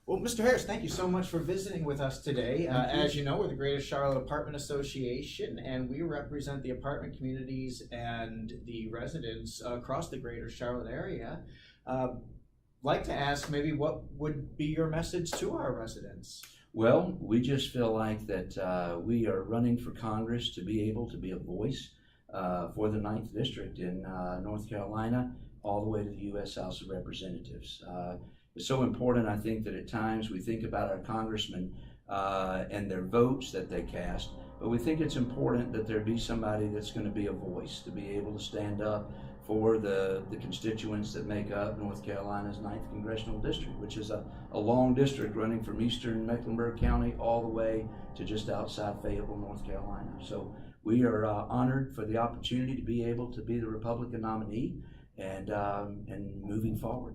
Well, Mr. Harris, thank you so much for visiting with us today. As you know, we're the Greater Charlotte Apartment Association, and we represent the apartment communities and the residents across the Greater Charlotte area. Like to ask maybe what would be your message to our residents? Well, we just feel like that we are running for Congress to be able to be a voice for the 9th District in North Carolina, all the way to the U.S. House of Representatives. It's so important, I think, that at times we think about our congressmen and their votes that they cast, but we think it's important that there be somebody that's going to be a voice, to be able to stand up for the constituents that make up North Carolina's 9th Congressional District, which is a long district running from eastern Mecklenburg County all the way to just outside Fayetteville, North Carolina. So we are honored for the opportunity to be able to be the Republican nominee and moving forward.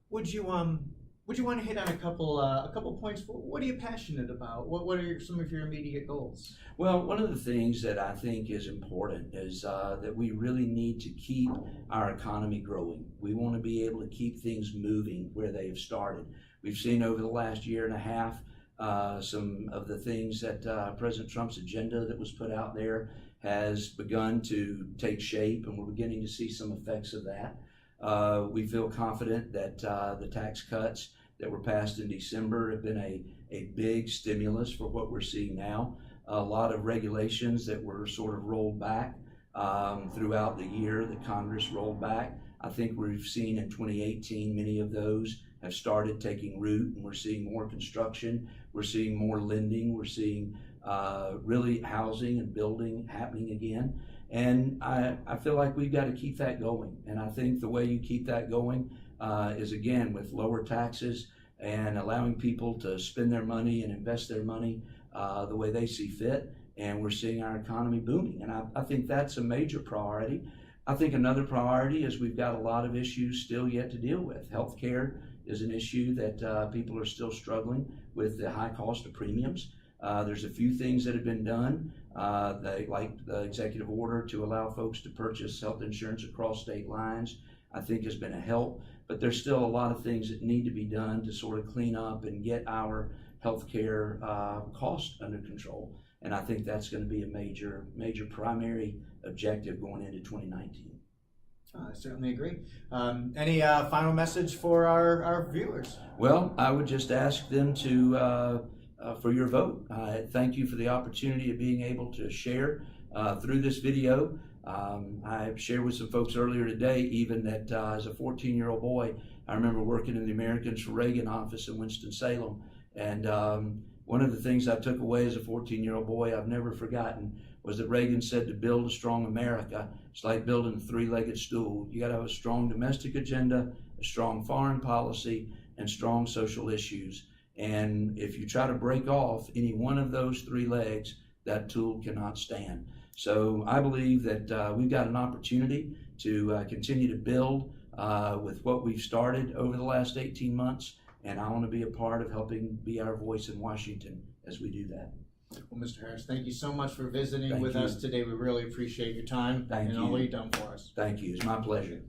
Would you want to hit on a couple points? What are you passionate about? What are some of your immediate goals? Well, one of the things that I think is important is that we really need to keep our economy growing. We want to be able to keep things moving where they have started. We've seen over the last year and a half some of the things that President Trump's agenda that was put out there has begun to take shape, and we're beginning to see some effects of that. We feel confident that the tax cuts that were passed in December have been a big stimulus for what we're seeing now. A lot of regulations that were sort of rolled back throughout the year that Congress rolled back. I think we've seen in 2018 many of those have started taking root, and we're seeing more construction, we're seeing more lending, we're seeing really housing and building happening again. And I feel like we've got to keep that going. And I think the way you keep that going is, again, with lower taxes and allowing people to spend their money and invest their money the way they see fit. And we're seeing our economy booming. And I think that's a major priority. I think another priority is we've got a lot of issues still yet to deal with. Healthcare is an issue that people are still struggling with, the high cost of premiums. There's a few things that have been done, like the executive order to allow folks to purchase health insurance across state lines, I think has been a help, but there's still a lot of things that need to be done to sort of clean up and get our healthcare costs under control. And I think that's going to be a major primary objective going into 2019. I certainly agree. Any final message for our viewers? Well, I would just ask them to for your vote. Thank you for the opportunity of being able to share through this video. I shared with some folks earlier today even that as a 14-year-old boy, I remember working in the Americans for Reagan office in Winston-Salem, and one of the things I took away as a 14-year-old boy I've never forgotten was that Reagan said to build a strong America, it's like building a three-legged stool. You got to have a strong domestic agenda, a strong foreign policy, and strong social issues. And if you try to break off any one of those three legs, that tool cannot stand. So I believe that we've got an opportunity to continue to build with what we've started over the last 18 months. And I want to be a part of helping be our voice in Washington as we do that. Well, Mr. Harris, thank you so much for visiting Thank with you. us today. We really appreciate your time Thank and you. all you've done for us. Thank you. It's my pleasure.